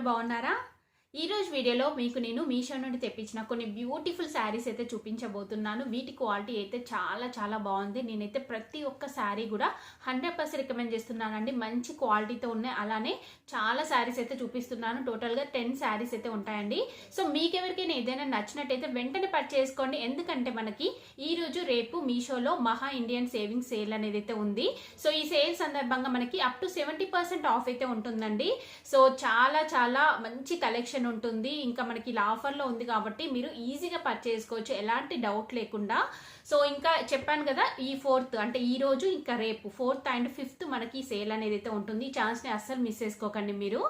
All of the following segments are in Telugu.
బాగున్నారా? ఈ రోజు వీడియోలో మీకు నేను మీషో నుండి తెప్పించిన కొన్ని బ్యూటిఫుల్ శారీస్ అయితే చూపించబోతున్నాను. వీటి క్వాలిటీ అయితే చాలా బాగుంది. నేనైతే ప్రతి ఒక్క శారీ కూడా 100% రికమెండ్ చేస్తున్నానండి. మంచి క్వాలిటీతో ఉన్నాయి. అలానే చాలా శారీస్ అయితే చూపిస్తున్నాను. టోటల్గా 10 శారీస్ అయితే ఉంటాయండి. సో మీకు ఎవరికైనా ఏదైనా నచ్చినట్టయితే వెంటనే పర్చేస్ చేసుకోండి. ఎందుకంటే మనకి ఈ రోజు రేపు మీషోలో మహా ఇండియన్ సేవింగ్ సేల్ అనేది అయితే ఉంది. సో ఈ సేల్ సందర్భంగా మనకి అప్ టు 70% ఆఫ్ అయితే ఉంటుందండి. సో చాలా మంచి కలెక్షన్ ఉంటుంది. ఇంకా మనకి ఇలా ఆఫర్లో ఉంది కాబట్టి మీరు ఈజీగా పర్చేస్ చేసుకోవచ్చు, ఎలాంటి డౌట్ లేకుండా. సో ఇంకా చెప్పాను కదా, ఈ 4th అంటే ఈ రోజు ఇంకా రేపు 4th అండ్ 5th మనకి సేల్ అనేది అయితే ఉంటుంది. ఈ ఛాన్స్ని అస్సలు మిస్ చేసుకోకండి మీరు.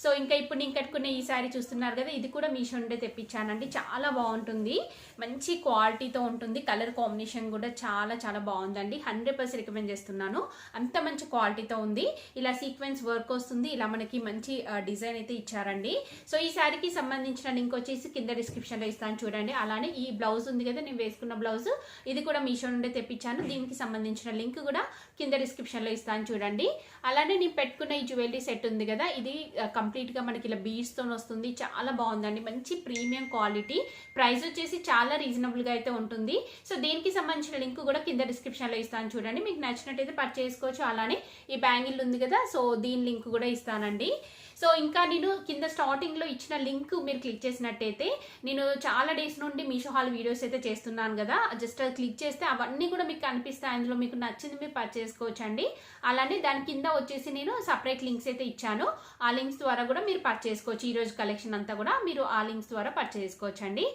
సో ఇంకా ఇప్పుడు నేను కట్టుకునే ఈ శారీ చూస్తున్నారు కదా, ఇది కూడా మీషో నుండే తెప్పించానండి. చాలా బాగుంటుంది, మంచి క్వాలిటీతో ఉంటుంది. కలర్ కాంబినేషన్ కూడా చాలా బాగుందండి. 100% రికమెండ్ చేస్తున్నాను. అంత మంచి క్వాలిటీతో ఉంది. ఇలా సీక్వెన్స్ వర్క్ వస్తుంది. ఇలా మనకి మంచి డిజైన్ అయితే ఇచ్చారండి. సో ఈ శారీకి సంబంధించిన లింక్ వచ్చేసి కింద డిస్క్రిప్షన్లో ఇస్తాను చూడండి. అలానే ఈ బ్లౌజ్ ఉంది కదా, నేను వేసుకున్న బ్లౌజ్, ఇది కూడా మీషో నుండే తెప్పించాను. దీనికి సంబంధించిన లింక్ కూడా కింద డిస్క్రిప్షన్లో ఇస్తాను చూడండి. అలానే నేను పెట్టుకున్న ఈ జ్యువెలరీ సెట్ ఉంది కదా, ఇది కంప్లీట్గా మనకి ఇలా బీడ్స్తో వస్తుంది. చాలా బాగుందండి, మంచి ప్రీమియం క్వాలిటీ. ప్రైస్ వచ్చేసి చాలా రీజనబుల్గా అయితే ఉంటుంది. సో దీనికి సంబంధించిన లింక్ కూడా కింద డిస్క్రిప్షన్లో ఇస్తాను చూడండి. మీకు నచ్చినట్టయితే పర్చేస్ చేసుకోవచ్చు. అలానే ఈ బ్యాంగిల్ ఉంది కదా, సో దీని లింక్ కూడా ఇస్తానండి. సో ఇంకా నేను కింద స్టార్టింగ్లో ఇచ్చిన లింక్ మీరు క్లిక్ చేసినట్టయితే, నేను చాలా డేస్ నుండి మీషో హాల్ వీడియోస్ అయితే చేస్తున్నాను కదా, జస్ట్ క్లిక్ చేస్తే అవన్నీ కూడా మీకు కనిపిస్తాయి. అందులో మీకు నచ్చింది మీరు పర్చేస్ చేసుకోవచ్చు అండి. అలానే దాని కింద వచ్చేసి నేను సపరేట్ లింక్స్ అయితే ఇచ్చాను. ఆ లింక్స్ ద్వారా కూడా మీరు పర్చేస్ చేసుకోవచ్చు. ఈ రోజు కలెక్షన్ అంతా కూడా మీరు ఆ లింక్స్ ద్వారా పర్చేస్ చేసుకోవచ్చు అండి.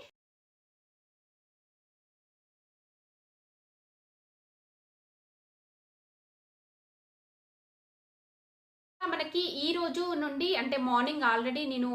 మనకి ఈ రోజు నుండి అంటే మార్నింగ్ ఆల్రెడీ నేను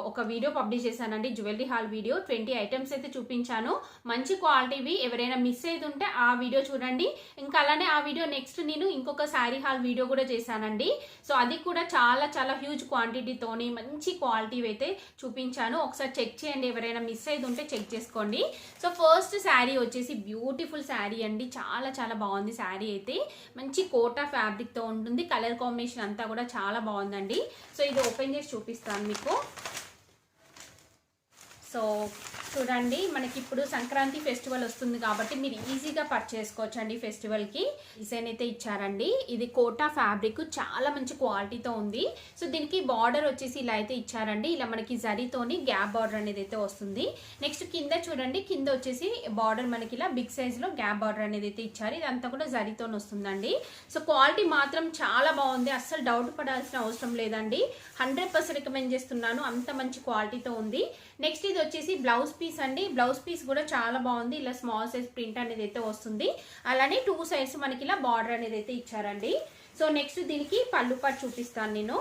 ఒక వీడియో పబ్లిష్ చేశానండి, జ్యువెలరీ హాల్ వీడియో. 20 ఐటమ్స్ అయితే చూపించాను, మంచి క్వాలిటీవి. ఎవరైనా మిస్ అయితే ఉంటే ఆ వీడియో చూడండి. ఇంకా అలానే ఆ వీడియో నెక్స్ట్ నేను ఇంకొక శారీ హాల్ వీడియో కూడా చేశానండి. సో అది కూడా చాలా హ్యూజ్ క్వాంటిటీతోని మంచి క్వాలిటీ అయితే చూపించాను. ఒకసారి చెక్ చేయండి, ఎవరైనా మిస్ అయితే ఉంటే చెక్ చేసుకోండి. సో ఫస్ట్ శారీ వచ్చేసి బ్యూటిఫుల్ శారీ అండి. చాలా బాగుంది శారీ అయితే. మంచి కోటా ఫ్యాబ్రిక్తో ఉంటుంది. కలర్ కాంబినేషన్ అంతా కూడా చాలా బాగుందండి. సో ఇది ఓపెన్ చేసి చూపిస్తాను మీకు. సో చూడండి, మనకి ఇప్పుడు సంక్రాంతి ఫెస్టివల్ వస్తుంది కాబట్టి మీరు ఈజీగా పర్చేస్ చేసుకోవచ్చు అండి. ఫెస్టివల్కి డిజైన్ అయితే ఇచ్చారండి. ఇది కోటా ఫ్యాబ్రిక్, చాలా మంచి క్వాలిటీతో ఉంది. సో దీనికి బార్డర్ వచ్చేసి ఇలా అయితే ఇచ్చారండి. ఇలా మనకి జరీతోని గ్యాప్ బార్డర్ అనేది అయితే వస్తుంది. నెక్స్ట్ కింద చూడండి, కింద వచ్చేసి బార్డర్ మనకి ఇలా బిగ్ సైజ్లో గ్యాప్ బార్డర్ అనేది అయితే ఇచ్చారు. ఇదంతా కూడా జరీతో వస్తుందండి. సో క్వాలిటీ మాత్రం చాలా బాగుంది, అస్సలు డౌట్ పడాల్సిన అవసరం లేదండి. 100% రికమెండ్ చేస్తున్నాను, అంత మంచి క్వాలిటీతో ఉంది. నెక్స్ట్ ఇది వచ్చేసి బ్లౌజ్ పీస్ అండి. బ్లౌజ్ పీస్ కూడా చాలా బాగుంది. ఇలా స్మాల్ సైజ్ ప్రింట్ అనేది అయితే వస్తుంది. అలానే 2 సైడ్స్ మనకి ఇలా బార్డర్ అనేది అయితే ఇచ్చారండి. సో నెక్స్ట్ దీనికి పళ్ళు పాటు చూపిస్తాను నేను.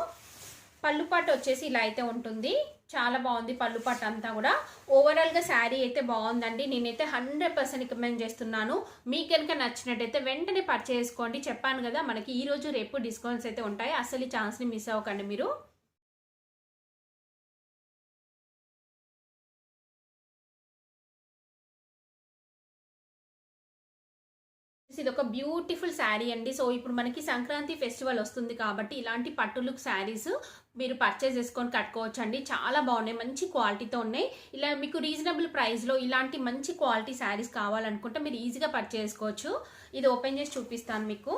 పళ్ళు పాటు వచ్చేసి ఇలా అయితే ఉంటుంది. చాలా బాగుంది పళ్ళు పాటు అంతా కూడా. ఓవరాల్గా శారీ అయితే బాగుందండి. నేనైతే 100% రికమెండ్ చేస్తున్నాను. మీకు కనుక నచ్చినట్టయితే వెంటనే పర్చేస్ చేసుకోండి. చెప్పాను కదా, మనకి ఈ రోజు రేపు డిస్కౌంట్స్ అయితే ఉంటాయి. అసలు ఈ ఛాన్స్ని మిస్ అవ్వకండి మీరు. ఇది ఒక బ్యూటిఫుల్ శారీ అండి. సో ఇప్పుడు మనకి సంక్రాంతి ఫెస్టివల్ వస్తుంది కాబట్టి ఇలాంటి పట్టు లుక్ శారీస్ మీరు పర్చేస్ చేసుకొని కట్టుకోవచ్చు అండి. చాలా బాగున్నాయి, మంచి క్వాలిటీతో ఉన్నాయి. ఇలా మీకు రీజనబుల్ ప్రైస్లో ఇలాంటి మంచి క్వాలిటీ శారీస్ కావాలనుకుంటే మీరు ఈజీగా పర్చేస్ చేసుకోవచ్చు. ఇది ఓపెన్ చేసి చూపిస్తాను మీకు.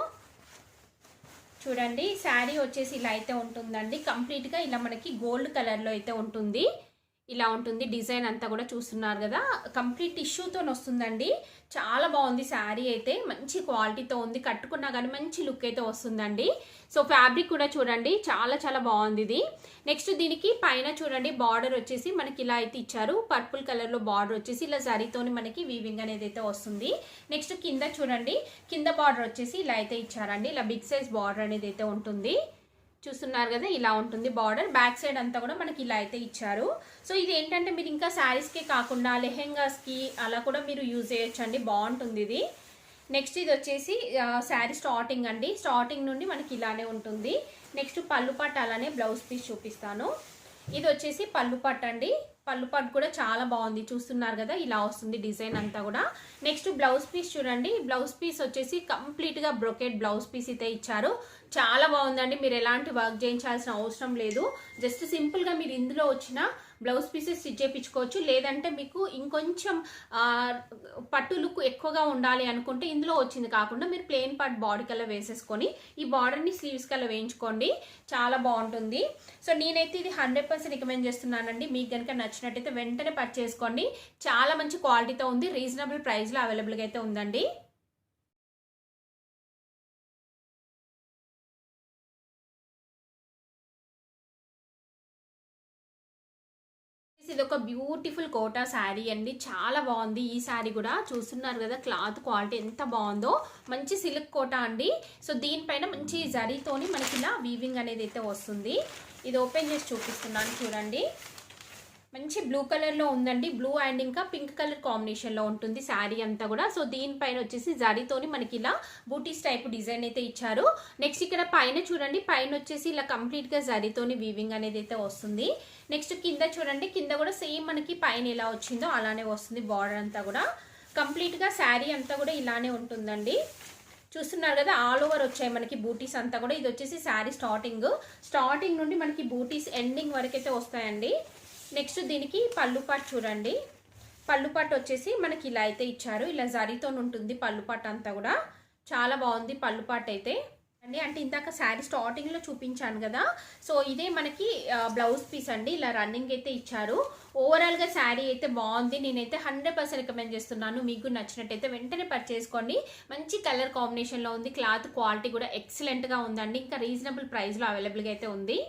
చూడండి, శారీ వచ్చేసి ఇలా అయితే ఉంటుందండి. కంప్లీట్గా ఇలా మనకి గోల్డ్ కలర్లో అయితే ఉంటుంది. ఇలా ఉంటుంది డిజైన్ అంతా కూడా చూస్తున్నారు కదా, కంప్లీట్ టిష్యూతో వస్తుందండి. చాలా బాగుంది శారీ అయితే, మంచి క్వాలిటీతో ఉంది. కట్టుకున్నా కానీ మంచి లుక్ అయితే వస్తుందండి. సో ఫ్యాబ్రిక్ కూడా చూడండి, చాలా బాగుంది ఇది. నెక్స్ట్ దీనికి పైన చూడండి, బార్డర్ వచ్చేసి మనకి ఇలా అయితే ఇచ్చారు. పర్పుల్ కలర్లో బార్డర్ వచ్చేసి ఇలా జరీతోని మనకి వీవింగ్ అనేది అయితే వస్తుంది. నెక్స్ట్ కింద చూడండి, కింద బార్డర్ వచ్చేసి ఇలా అయితే ఇచ్చారండి. ఇలా బిగ్ సైజ్ బార్డర్ అనేది అయితే ఉంటుంది. చూస్తున్నారు కదా, ఇలా ఉంటుంది బార్డర్. బ్యాక్ సైడ్ అంతా కూడా మనకి ఇలా అయితే ఇచ్చారు. సో ఇది ఏంటంటే మీరు ఇంకా శారీస్కే కాకుండా లెహెంగాస్కి అలా కూడా మీరు యూజ్ చేయొచ్చండి. బాగుంటుంది ఇది. నెక్స్ట్ ఇది వచ్చేసి శారీ స్టార్టింగ్ అండి. స్టార్టింగ్ నుండి మనకి ఇలానే ఉంటుంది. నెక్స్ట్ పళ్ళు పట్టు, అలానే బ్లౌజ్ పీస్ చూపిస్తాను. ఇది వచ్చేసి పళ్ళు పట్టు అండి. పళ్ళు పాటు కూడా చాలా బాగుంది, చూస్తున్నారు కదా ఇలా వస్తుంది డిజైన్ అంతా కూడా. నెక్స్ట్ బ్లౌజ్ పీస్ చూడండి, బ్లౌజ్ పీస్ వచ్చేసి కంప్లీట్గా బ్రొకెట్ బ్లౌజ్ పీస్ అయితే ఇచ్చారు. చాలా బాగుందండి, మీరు ఎలాంటి వర్క్ చేయించాల్సిన అవసరం లేదు. జస్ట్ సింపుల్గా మీరు ఇందులో వచ్చిన బ్లౌజ్ పీసెస్ స్టిచ్ చేయించుకోవచ్చు. లేదంటే మీకు ఇంకొంచెం పట్టు లుక్ ఎక్కువగా ఉండాలి అనుకుంటే ఇందులో వచ్చింది కాకుండా మీరు ప్లెయిన్ పార్ట్ బాడీ కలర్ వేసేసుకొని ఈ బార్డర్ని స్లీవ్స్ కలర్ వేయించుకోండి, చాలా బాగుంటుంది. సో నేనైతే ఇది 100% రికమెండ్ చేస్తున్నానండి. మీకు కనుక నచ్చినట్టయితే వెంటనే పర్చేస్ చేసుకోండి. చాలా మంచి క్వాలిటీతో ఉంది, రీజనబుల్ ప్రైస్లో అవైలబుల్గా అయితే ఉందండి. ఇది ఒక బ్యూటిఫుల్ కోటా శారీ అండి, చాలా బాగుంది. ఈ శారీ కూడా చూస్తున్నారు కదా, క్లాత్ క్వాలిటీ ఎంత బాగుందో, మంచి సిల్క్ కోటా అండి. సో దీనిపైన మంచి జరీతోని మనకి ఇలా వీవింగ్ అనేది అయితే వస్తుంది. ఇది ఓపెన్ చేసి చూపిస్తున్నాను చూడండి. మంచి బ్లూ కలర్లో ఉందండి, బ్లూ అండ్ ఇంకా పింక్ కలర్ కాంబినేషన్లో ఉంటుంది శారీ అంతా కూడా. సో దీనిపైన వచ్చేసి జరీతోని మనకి ఇలా బూటీస్ టైప్ డిజైన్ అయితే ఇచ్చారు. నెక్స్ట్ ఇక్కడ పైన చూడండి, పైన వచ్చేసి ఇలా కంప్లీట్గా జరీతోని వీవింగ్ అనేది అయితే వస్తుంది. నెక్స్ట్ కింద చూడండి, కింద కూడా సేమ్ మనకి పైన ఎలా వచ్చిందో అలానే వస్తుంది. బార్డర్ అంతా కూడా కంప్లీట్గా శారీ అంతా కూడా ఇలానే ఉంటుందండి. చూస్తున్నారు కదా, ఆల్ ఓవర్ వచ్చాయి మనకి బూటీస్ అంతా కూడా. ఇది వచ్చేసి శారీ స్టార్టింగ్ నుండి మనకి బూటీస్ ఎండింగ్ వరకు అయితే వస్తాయండి. నెక్స్ట్ దీనికి పళ్ళు పాటు చూడండి, పళ్ళు పాటు వచ్చేసి మనకి ఇలా అయితే ఇచ్చారు, ఇలా జరీతో ఉంటుంది పళ్ళు పాటు అంతా కూడా. చాలా బాగుంది పళ్ళు పాటు అయితే అండి. అంటే ఇందాక శారీ స్టార్టింగ్లో చూపించాను కదా, సో ఇదే మనకి బ్లౌజ్ పీస్ అండి, ఇలా రన్నింగ్ అయితే ఇచ్చారు. ఓవరాల్గా శారీ అయితే బాగుంది, నేనైతే 100% రికమెండ్ చేస్తున్నాను. మీకు నచ్చినట్టయితే వెంటనే పర్చేస్ చేసుకోండి. మంచి కలర్ కాంబినేషన్లో ఉంది, క్లాత్ క్వాలిటీ కూడా ఎక్సలెంట్గా ఉందండి. ఇంకా రీజనబుల్ ప్రైస్లో అవైలబుల్గా అయితే ఉంది.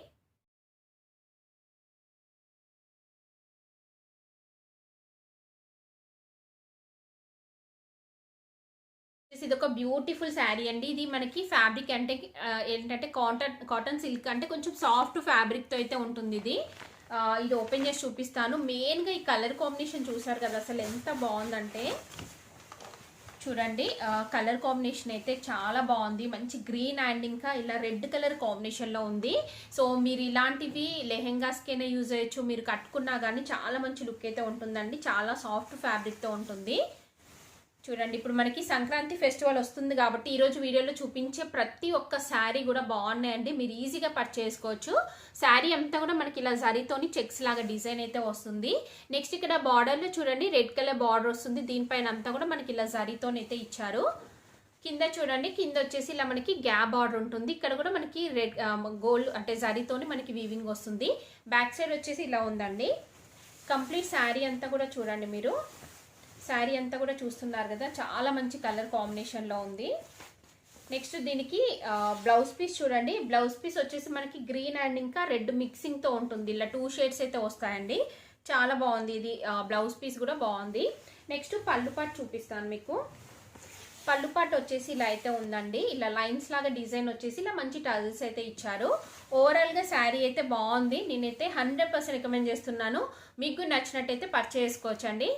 ఇది ఒక బ్యూటిఫుల్ శారీ అండి. ఇది మనకి ఫ్యాబ్రిక్ అంటే ఏంటంటే కాటన్ సిల్క్ అంటే కొంచెం సాఫ్ట్ ఫ్యాబ్రిక్తో అయితే ఉంటుంది ఇది. ఇది ఓపెన్ చేసి చూపిస్తాను. మెయిన్గా ఈ కలర్ కాంబినేషన్ చూసారు కదా, అసలు ఎంత బాగుందంటే చూడండి. కలర్ కాంబినేషన్ అయితే చాలా బాగుంది, మంచి గ్రీన్ అండ్ ఇంకా ఇలా రెడ్ కలర్ కాంబినేషన్లో ఉంది. సో మీరు ఇలాంటివి లెహెంగాస్కైనా యూజ్ చేయొచ్చు, మీరు కట్టుకున్నా కానీ చాలా మంచి లుక్ అయితే ఉంటుందండి. చాలా సాఫ్ట్ ఫ్యాబ్రిక్తో ఉంటుంది. చూడండి, ఇప్పుడు మనకి సంక్రాంతి ఫెస్టివల్ వస్తుంది కాబట్టి ఈరోజు వీడియోలో చూపించే ప్రతి ఒక్క శారీ కూడా బాగున్నాయండి, మీరు ఈజీగా పర్చేస్ చేసుకోవచ్చు. శారీ అంతా కూడా మనకి ఇలా జరీతోని చెక్స్ లాగా డిజైన్ అయితే వస్తుంది. నెక్స్ట్ ఇక్కడ బార్డర్లో చూడండి, రెడ్ కలర్ బార్డర్ వస్తుంది, దీనిపైన అంతా కూడా మనకి ఇలా జరీతోని అయితే ఇచ్చారు. కింద చూడండి, కింద వచ్చేసి ఇలా మనకి గ్యాప్ బార్డర్ ఉంటుంది, ఇక్కడ కూడా మనకి రెడ్ గోల్డ్ అంటే జరీతోని మనకి వీవింగ్ వస్తుంది. బ్యాక్ సైడ్ వచ్చేసి ఇలా ఉందండి. కంప్లీట్ శారీ అంతా కూడా చూడండి, మీరు శారీ అంతా కూడా చూస్తున్నారు కదా, చాలా మంచి కలర్ కాంబినేషన్లో ఉంది. నెక్స్ట్ దీనికి బ్లౌజ్ పీస్ చూడండి, బ్లౌజ్ పీస్ వచ్చేసి మనకి గ్రీన్ అండ్ ఇంకా రెడ్ మిక్సింగ్తో ఉంటుంది, ఇలా 2 షేడ్స్ అయితే వస్తాయండి. చాలా బాగుంది ఇది, బ్లౌజ్ పీస్ కూడా బాగుంది. నెక్స్ట్ పళ్ళు పాటు చూపిస్తాను మీకు. పళ్ళు పాటు వచ్చేసి ఇలా అయితే ఉందండి, ఇలా లైన్స్ లాగా డిజైన్ వచ్చేసి ఇలా మంచి టజల్స్ అయితే ఇచ్చారు. ఓవరాల్గా శారీ అయితే బాగుంది, నేనైతే 100% రికమెండ్ చేస్తున్నాను. మీకు నచ్చినట్టయితే పర్చేస్ చేసుకోవచ్చండి.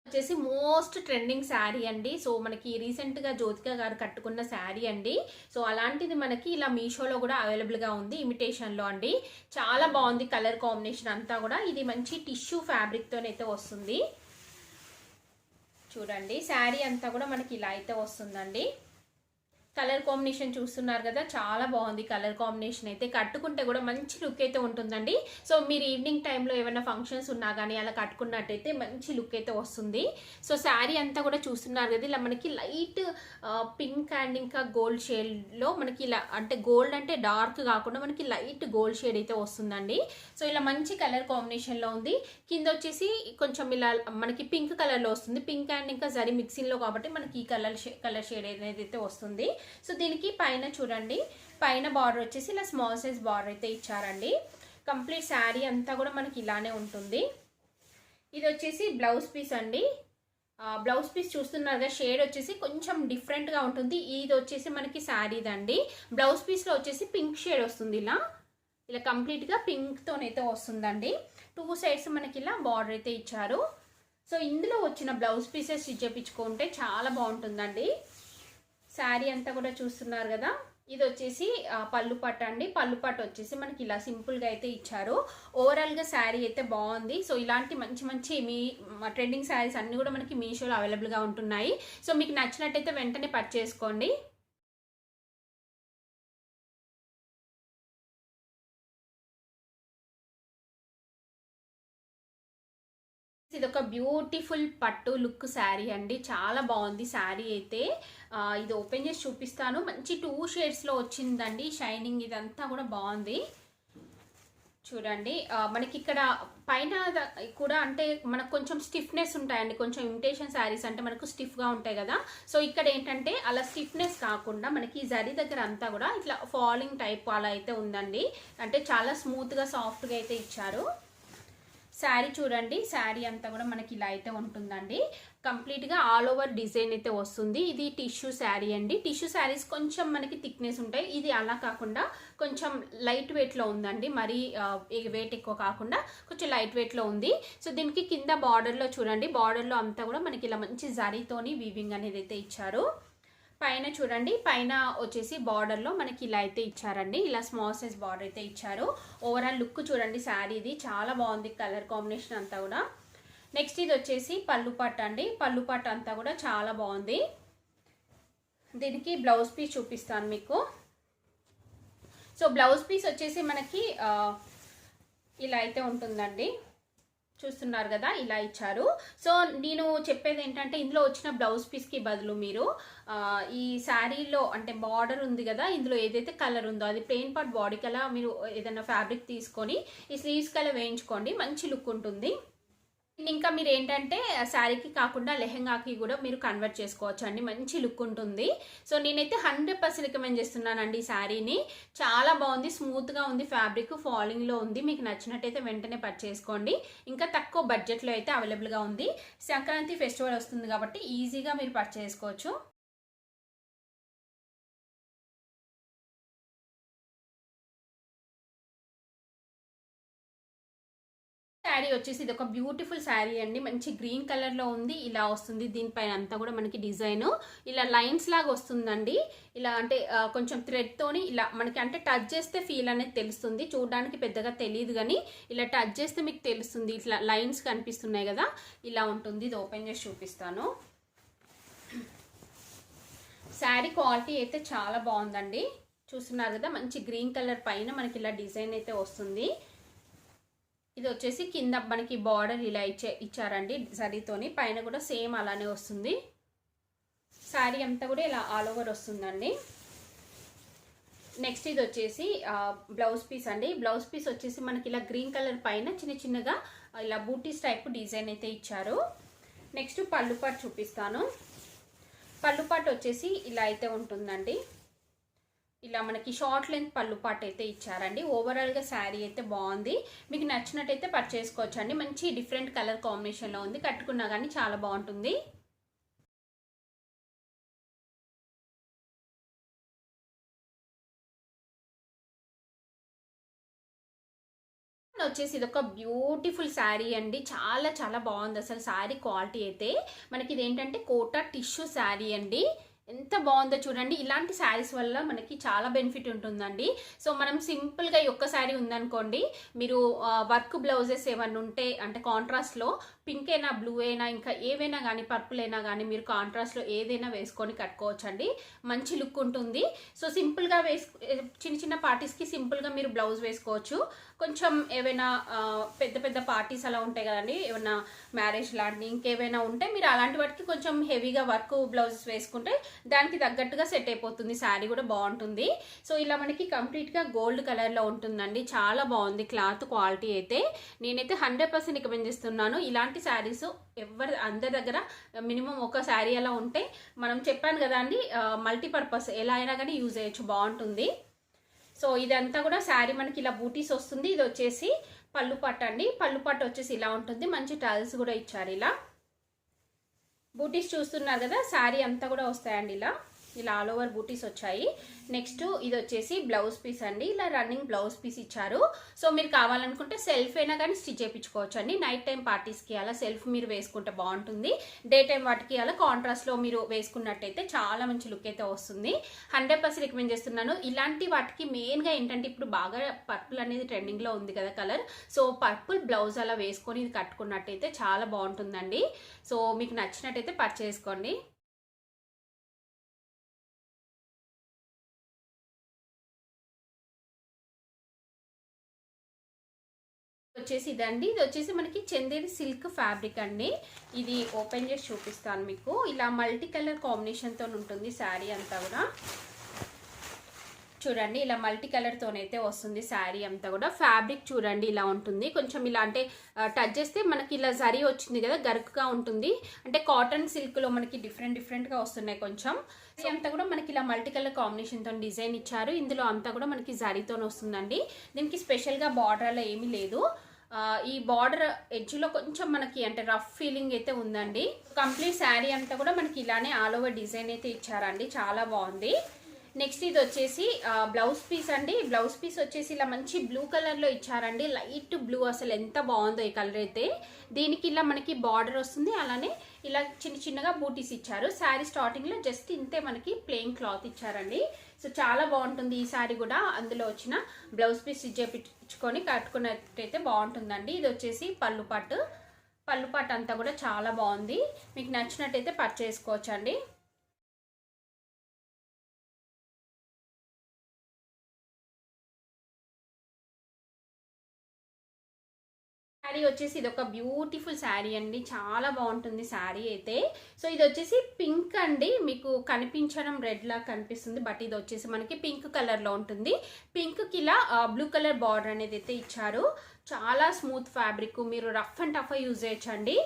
వచ్చేసి మోస్ట్ ట్రెండింగ్ శారీ అండి. సో మనకి రీసెంట్గా జ్యోతిక గారు కట్టుకున్న శారీ అండి. సో అలాంటిది మనకి ఇలా మీషోలో కూడా అవైలబుల్గా ఉంది, ఇమిటేషన్లో అండి. చాలా బాగుంది కలర్ కాంబినేషన్ అంతా కూడా. ఇది మంచి టిష్యూ ఫ్యాబ్రిక్తోనైతే వస్తుంది. చూడండి, శారీ అంతా కూడా మనకి ఇలా అయితే వస్తుందండి. కలర్ కాంబినేషన్ చూస్తున్నారు కదా, చాలా బాగుంది కలర్ కాంబినేషన్ అయితే. కట్టుకుంటే కూడా మంచి లుక్ అయితే ఉంటుందండి. సో మీరు ఈవినింగ్ టైంలో ఏమైనా ఫంక్షన్స్ ఉన్నా కానీ అలా కట్టుకున్నట్టయితే మంచి లుక్ అయితే వస్తుంది. సో శారీ అంతా కూడా చూస్తున్నారు కదా, ఇలా మనకి లైట్ పింక్ అండ్ ఇంకా గోల్డ్ షేడ్లో మనకి ఇలా అంటే గోల్డ్ అంటే డార్క్ కాకుండా మనకి లైట్ గోల్డ్ షేడ్ అయితే వస్తుందండి. సో ఇలా మంచి కలర్ కాంబినేషన్లో ఉంది. కింద వచ్చేసి కొంచెం ఇలా మనకి పింక్ కలర్లో వస్తుంది, పింక్ అండ్ ఇంకా జరీ మిక్సింగ్లో కాబట్టి మనకి ఈ కలర్ షేడ్ అనేది అయితే వస్తుంది. సో దీనికి పైన చూడండి, పైన బార్డర్ వచ్చేసి ఇలా స్మాల్ సైజ్ బార్డర్ అయితే ఇచ్చారండి. కంప్లీట్ శారీ అంతా కూడా మనకి ఇలానే ఉంటుంది. ఇది వచ్చేసి బ్లౌజ్ పీస్ అండి. బ్లౌజ్ పీస్ చూస్తున్నారు కదా, షేడ్ వచ్చేసి కొంచెం డిఫరెంట్గా ఉంటుంది. ఇది వచ్చేసి మనకి శారీదండి. బ్లౌజ్ పీస్లో వచ్చేసి పింక్ షేడ్ వస్తుంది, ఇలా కంప్లీట్గా పింక్తోనైతే వస్తుందండి. 2 సైడ్స్ మనకి ఇలా బార్డర్ అయితే ఇచ్చారు. సో ఇందులో వచ్చిన బ్లౌజ్ పీసెస్ స్టిచ్ చేయించుకుంటే చాలా బాగుంటుందండి. శారీ అంతా కూడా చూస్తున్నారు కదా, ఇది వచ్చేసి పళ్ళు పట్టు అండి. పళ్ళు పట్టు వచ్చేసి మనకి ఇలా సింపుల్గా అయితే ఇచ్చారు. ఓవరాల్గా శారీ అయితే బాగుంది. సో ఇలాంటి మంచి మంచి ట్రెండింగ్ శారీస్ అన్నీ కూడా మనకి మీషోలో అవైలబుల్గా ఉంటున్నాయి. సో మీకు నచ్చినట్టయితే వెంటనే పర్చేస్ చేసుకోండి. ఇది ఒక బ్యూటిఫుల్ పట్టు లుక్ శారీ అండి, చాలా బాగుంది శారీ అయితే. ఇది ఓపెన్ చేసి చూపిస్తాను. మంచి 2 షేడ్స్లో వచ్చిందండి, షైనింగ్ ఇదంతా కూడా బాగుంది. చూడండి మనకి ఇక్కడ పైన కూడా అంటే మనకు కొంచెం స్టిఫ్నెస్ ఉంటాయండి. కొంచెం ఇమిటేషన్ శారీస్ అంటే మనకు స్టిఫ్గా ఉంటాయి కదా. సో ఇక్కడ ఏంటంటే అలా స్టిఫ్నెస్ కాకుండా మనకి జరీ దగ్గర అంతా కూడా ఇట్లా ఫాలింగ్ టైప్ అలా అయితే ఉందండి. అంటే చాలా స్మూత్గా సాఫ్ట్గా అయితే ఇచ్చారు. శారీ చూడండి, శారీ అంతా కూడా మనకి ఇలా అయితే ఉంటుందండి. కంప్లీట్గా ఆల్ ఓవర్ డిజైన్ అయితే వస్తుంది. ఇది టిష్యూ శారీ అండి. టిష్యూ శారీస్ కొంచెం మనకి థిక్నెస్ ఉంటాయి, ఇది అలా కాకుండా కొంచెం లైట్ వెయిట్లో ఉందండి. మరీ వెయిట్ ఎక్కువ కాకుండా కొంచెం లైట్ వెయిట్లో ఉంది. సో దీనికి కింద బార్డర్లో చూడండి, బార్డర్లో అంతా కూడా మనకి ఇలా మంచి జరీతోని వీవింగ్ అనేది అయితే ఇచ్చారు. పైన చూడండి, పైన వచ్చేసి బార్డర్లో మనకి ఇలా అయితే ఇచ్చారండి. ఇలా స్మాల్ సైజ్ బార్డర్ అయితే ఇచ్చారు. ఓవరాల్ లుక్ చూడండి శారీది, చాలా బాగుంది కలర్ కాంబినేషన్ అంతా కూడా. నెక్స్ట్ ఇది వచ్చేసి పళ్ళు పట్టు అండి. పళ్ళు పట్టు అంతా కూడా చాలా బాగుంది. దీనికి బ్లౌజ్ పీస్ చూపిస్తాను మీకు. సో బ్లౌజ్ పీస్ వచ్చేసి మనకి ఇలా అయితే ఉంటుందండి. చూస్తున్నారు కదా, ఇలా ఇచ్చారు. సో నేను చెప్పేది ఏంటంటే ఇందులో వచ్చిన బ్లౌజ్ పీస్కి బదులు మీరు ఈ శారీలో అంటే బార్డర్ ఉంది కదా, ఇందులో ఏదైతే కలర్ ఉందో అది ప్లెయిన్ పార్ట్ బాడీ కలర్ మీరు ఏదైనా ఫ్యాబ్రిక్ తీసుకొని ఈ స్లీవ్స్ కలర్ వేయించుకోండి, మంచి లుక్ ఉంటుంది. ఇంకా మీరు ఏంటంటే శారీకి కాకుండా లెహెంగాకి కూడా మీరు కన్వర్ట్ చేసుకోవచ్చు అండి, మంచి లుక్ ఉంటుంది. సో నేనైతే 100% రికమెండ్ చేస్తున్నానండి ఈ శారీని. చాలా బాగుంది, స్మూత్గా ఉంది, ఫ్యాబ్రిక్ ఫాలింగ్లో ఉంది. మీకు నచ్చినట్టయితే వెంటనే పర్చేస్ చేసుకోండి. ఇంకా తక్కువ బడ్జెట్లో అయితే అవైలబుల్గా ఉంది. సంక్రాంతి ఫెస్టివల్ వస్తుంది కాబట్టి ఈజీగా మీరు పర్చేస్ చేసుకోవచ్చు. శారీ వచ్చేసి ఇది ఒక బ్యూటిఫుల్ శారీ అండి, మంచి గ్రీన్ కలర్లో ఉంది. ఇలా వస్తుంది, దీనిపైన అంతా కూడా మనకి డిజైన్ ఇలా లైన్స్ లాగా వస్తుందండి. ఇలా అంటే కొంచెం థ్రెడ్తోని ఇలా మనకి అంటే టచ్ చేస్తే ఫీల్ అనేది తెలుస్తుంది. చూడడానికి పెద్దగా తెలియదు కానీ ఇలా టచ్ చేస్తే మీకు తెలుస్తుంది. ఇట్లా లైన్స్ కనిపిస్తున్నాయి కదా, ఇలా ఉంటుంది. ఇది ఓపెన్ చేసి చూపిస్తాను. శారీ క్వాలిటీ అయితే చాలా బాగుందండి. చూస్తున్నారు కదా, మంచి గ్రీన్ కలర్ పైన మనకి ఇలా డిజైన్ అయితే వస్తుంది. ఇది వచ్చేసి కింద మనకి బార్డర్ ఇలా ఇచ్చారండి జరీతోని, పైన కూడా సేమ్ అలానే వస్తుంది. శారీ అంతా కూడా ఇలా ఆల్ ఓవర్ వస్తుందండి. నెక్స్ట్ ఇది వచ్చేసి బ్లౌజ్ పీస్ అండి. బ్లౌజ్ పీస్ వచ్చేసి మనకి ఇలా గ్రీన్ కలర్ పైన చిన్న చిన్నగా ఇలా బూటీస్ టైప్ డిజైన్ అయితే ఇచ్చారు. నెక్స్ట్ పళ్ళు పాటు చూపిస్తాను. పళ్ళు పాటు వచ్చేసి ఇలా అయితే ఉంటుందండి. ఇలా మనకి షార్ట్ లెంత్ పళ్ళు పాటు అయితే ఇచ్చారండి. ఓవరాల్గా శారీ అయితే బాగుంది. మీకు నచ్చినట్టయితే పర్చేస్ చేసుకోవచ్చు అండి. మంచి డిఫరెంట్ కలర్ కాంబినేషన్లో ఉంది, కట్టుకున్నా కానీ చాలా బాగుంటుంది. వచ్చేసి ఇది ఒక బ్యూటిఫుల్ శారీ అండి, చాలా చాలా బాగుంది అసలు శారీ క్వాలిటీ అయితే. మనకి ఇది ఏంటంటే కోటా టిష్యూ శారీ అండి, ఎంత బాగుందో చూడండి. ఇలాంటి శారీస్ వల్ల మనకి చాలా బెనిఫిట్ ఉంటుందండి. సో మనం సింపుల్గా ఈ ఒక్క శారీ ఉందనుకోండి, మీరు వర్క్ బ్లౌజెస్ ఏమన్నా ఉంటే అంటే కాంట్రాస్ట్లో పింక్ అయినా బ్లూ అయినా ఇంకా ఏవైనా కానీ పర్పుల్ అయినా కానీ మీరు కాంట్రాస్ట్లో ఏదైనా వేసుకొని కట్టుకోవచ్చండి, మంచి లుక్ ఉంటుంది. సో సింపుల్గా చిన్న చిన్న పార్టీస్కి సింపుల్గా మీరు బ్లౌజ్ వేసుకోవచ్చు. కొంచెం ఏవైనా పెద్ద పెద్ద పార్టీస్ అలా ఉంటాయి కదండి, ఏమైనా మ్యారేజ్ లాంటి ఇంకేమైనా ఉంటే మీరు అలాంటి వాటికి కొంచెం హెవీగా వర్క్ బ్లౌజెస్ వేసుకుంటే దానికి తగ్గట్టుగా సెట్ అయిపోతుంది, శారీ కూడా బాగుంటుంది. సో ఇలా మనకి కంప్లీట్గా గోల్డ్ కలర్లో ఉంటుందండి, చాలా బాగుంది క్లాత్ క్వాలిటీ అయితే. నేనైతే 100% రికమెండ్ చేస్తున్నాను. ఇలాంటి శారీస్ అందరి దగ్గర మినిమం ఒక శారీ అలా ఉంటే, మనం చెప్పాను కదా అండి మల్టీపర్పస్ ఎలా అయినా కానీ యూజ్ చేయొచ్చు, బాగుంటుంది. సో ఇదంతా కూడా శారీ మనకి ఇలా బూటీస్ వస్తుంది. ఇది వచ్చేసి పళ్ళు పట్టు అండి. పళ్ళు పట్టు వచ్చేసి ఇలా ఉంటుంది, మంచి టల్స్ కూడా ఇచ్చారు. ఇలా బూటీస్ చూస్తున్నారు కదా, శారీ అంతా కూడా వస్తాయండి ఇలా ఇలా ఆల్ ఓవర్ బూటీస్ వచ్చాయి. నెక్స్ట్ ఇది వచ్చేసి బ్లౌజ్ పీస్ అండి. ఇలా రన్నింగ్ బ్లౌజ్ పీస్ ఇచ్చారు. సో మీరు కావాలనుకుంటే సెల్ఫ్ అయినా కానీ స్టిచ్ చేయించుకోవచ్చు అండి. నైట్ టైం పార్టీస్కి అలా సెల్ఫ్ మీరు వేసుకుంటే బాగుంటుంది. డే టైం వాటికి అలా కాంట్రాస్ట్లో మీరు వేసుకున్నట్టయితే చాలా మంచి లుక్ అయితే వస్తుంది. 100% రికమెండ్ చేస్తున్నాను. ఇలాంటి వాటికి మెయిన్గా ఏంటంటే ఇప్పుడు బాగా పర్పుల్ అనేది ట్రెండింగ్లో ఉంది కదా కలర్. సో పర్పుల్ బ్లౌజ్ అలా వేసుకొని ఇది కట్టుకున్నట్టయితే చాలా బాగుంటుందండి. సో మీకు నచ్చినట్టయితే పర్చేస్ చేసుకోండి. వచ్చేసి ఇదండి. ఇది వచ్చేసి మనకి చందేరి సిల్క్ ఫ్యాబ్రిక్ అండి. ఇది ఓపెన్ చేసి చూపిస్తాను మీకు. ఇలా మల్టీ కలర్ కాంబినేషన్తో ఉంటుంది శారీ అంతా కూడా. చూడండి ఇలా మల్టీ కలర్తోనైతే వస్తుంది శారీ అంతా కూడా. ఫ్యాబ్రిక్ చూడండి ఇలా ఉంటుంది. కొంచెం ఇలా అంటే టచ్ చేస్తే మనకి ఇలా జరీ వచ్చింది కదా, గరుకుగా ఉంటుంది. అంటే కాటన్ సిల్క్లో మనకి డిఫరెంట్గా వస్తున్నాయి కొంచెం. అంతా కూడా మనకి ఇలా మల్టీ కలర్ కాంబినేషన్తో డిజైన్ ఇచ్చారు. ఇందులో అంతా కూడా మనకి జరీతో వస్తుందండి. దీనికి స్పెషల్గా బార్డర్ అలా ఏమీ లేదు. ఈ బార్డర్ ఎడ్జ్లో కొంచెం మనకి అంటే రఫ్ ఫీలింగ్ అయితే ఉందండి. కంప్లీట్ శారీ అంతా కూడా మనకి ఇలానే ఆల్ ఓవర్ డిజైన్ అయితే ఇచ్చారండి. చాలా బాగుంది. నెక్స్ట్ ఇది వచ్చేసి బ్లౌజ్ పీస్ అండి. బ్లౌజ్ పీస్ వచ్చేసి ఇలా మంచి బ్లూ కలర్లో ఇచ్చారండి. లైట్ బ్లూ, అసలు ఎంత బాగుందో ఈ కలర్ అయితే. దీనికి ఇలా మనకి బార్డర్ వస్తుంది. అలానే ఇలా చిన్నగా బూటీస్ ఇచ్చారు. శారీ స్టార్టింగ్లో జస్ట్ ఇంతే మనకి ప్లెయిన్ క్లాత్ ఇచ్చారండి. సో చాలా బాగుంటుంది ఈ శారీ కూడా. అందులో వచ్చిన బ్లౌజ్ పీస్ చేపించుకొని కట్టుకున్నట్టయితే బాగుంటుందండి. ఇది వచ్చేసి పళ్ళు పాటు అంతా కూడా చాలా బాగుంది. మీకు నచ్చినట్టయితే పర్చేస్ చేసుకోవచ్చు అండి. శారీ వచ్చేసి ఇది ఒక బ్యూటిఫుల్ శారీ అండి. చాలా బాగుంటుంది శారీ అయితే. సో ఇది వచ్చేసి పింక్ అండి. మీకు కనిపించడం రెడ్ లా కనిపిస్తుంది, బట్ ఇది వచ్చేసి మనకి పింక్ కలర్లో ఉంటుంది. పింక్కి ఇలా బ్లూ కలర్ బార్డర్ అనేది అయితే ఇచ్చారు. చాలా స్మూత్ ఫ్యాబ్రిక్. మీరు రఫ్ అండ్ టఫ్ యూజ్ చేయొచ్చండి.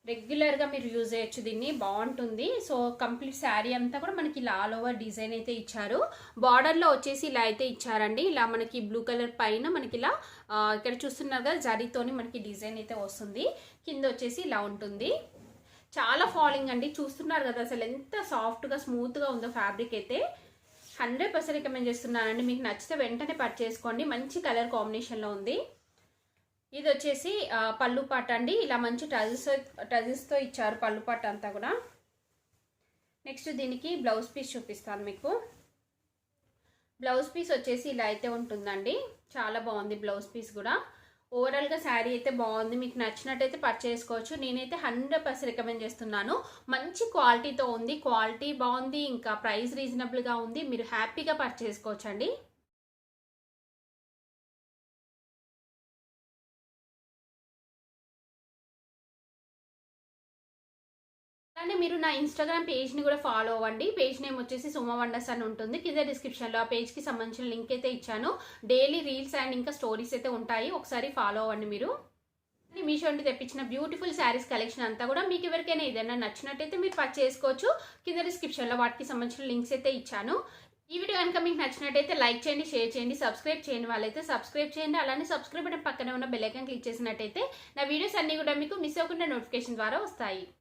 రెగ్యులర్గా మీరు యూజ్ చేయొచ్చు దీన్ని, బాగుంటుంది. సో కంప్లీట్ శారీ అంతా కూడా మనకి ఇలా ఆల్ ఓవర్ డిజైన్ అయితే ఇచ్చారు. బార్డర్లో వచ్చేసి ఇలా అయితే ఇచ్చారండి. ఇలా మనకి బ్లూ కలర్ పైన మనకి ఇలా ఇక్కడ చూస్తున్నారు కదా జరీతోని మనకి డిజైన్ అయితే వస్తుంది. కింద వచ్చేసి ఇలా ఉంటుంది. చాలా ఫాలింగ్ అండి. చూస్తున్నారు కదా అసలు ఎంత సాఫ్ట్గా స్మూత్గా ఉందో ఫ్యాబ్రిక్ అయితే. 100% రికమెండ్ చేస్తున్నానండి. మీకు నచ్చితే వెంటనే పర్చేస్ చేసుకోండి. మంచి కలర్ కాంబినేషన్లో ఉంది. ఇది వచ్చేసి పళ్ళు పాట అండి. ఇలా మంచి టజిల్స్తో ఇచ్చారు పళ్ళు పాట అంతా కూడా. నెక్స్ట్ దీనికి బ్లౌజ్ పీస్ చూపిస్తాను మీకు. బ్లౌజ్ పీస్ వచ్చేసి ఇలా అయితే ఉంటుందండి. చాలా బాగుంది బ్లౌజ్ పీస్ కూడా. ఓవరాల్గా శారీ అయితే బాగుంది. మీకు నచ్చినట్టయితే పర్చేస్ చేసుకోవచ్చు. నేనైతే 100% రికమెండ్ చేస్తున్నాను. మంచి క్వాలిటీతో ఉంది. క్వాలిటీ బాగుంది, ఇంకా ప్రైస్ రీజనబుల్గా ఉంది. మీరు హ్యాపీగా పర్చేస్ చేసుకోవచ్చు అండి. అలానే మీరు నా ఇన్స్టాగ్రామ్ పేజ్ని కూడా ఫాలో అవ్వండి. పేజ్ నేమ్ వచ్చేసి సుమ వండర్స్ అని ఉంటుంది. కింద డిస్క్రిప్షన్లో ఆ పేజ్కి సంబంధించిన లింక్ అయితే ఇచ్చాను. డైలీ రీల్స్ అండ్ ఇంకా స్టోరీస్ అయితే ఉంటాయి. ఒకసారి ఫాలో అవ్వండి మీరు. మీషో నుండి తెప్పించిన బ్యూటిఫుల్ శారీస్ కలెక్షన్ అంతా కూడా మీకు ఎవరికైనా ఏదైనా నచ్చినట్టయితే మీరు పర్చేస్ చేసుకోవచ్చు. కింద డిస్క్రిప్షన్లో వాటికి సంబంధించిన లింక్స్ అయితే ఇచ్చాను. ఈ వీడియో కనుక మీకు నచ్చినట్టయితే లైక్ చేయండి, షేర్ చేయండి, సబ్స్క్రైబ్ చేయని వాళ్ళైతే సబ్స్క్రైబ్ చేయండి. అలానే సబ్స్క్రైబ్ బటన్ పక్కనే ఉన్న బెల్ ఐకాన్ క్లిక్ చేసినట్టయితే నా వీడియోస్ అన్ని కూడా మీకు మిస్ అవ్వకుండా నోటిఫికేషన్ ద్వారా వస్తాయి.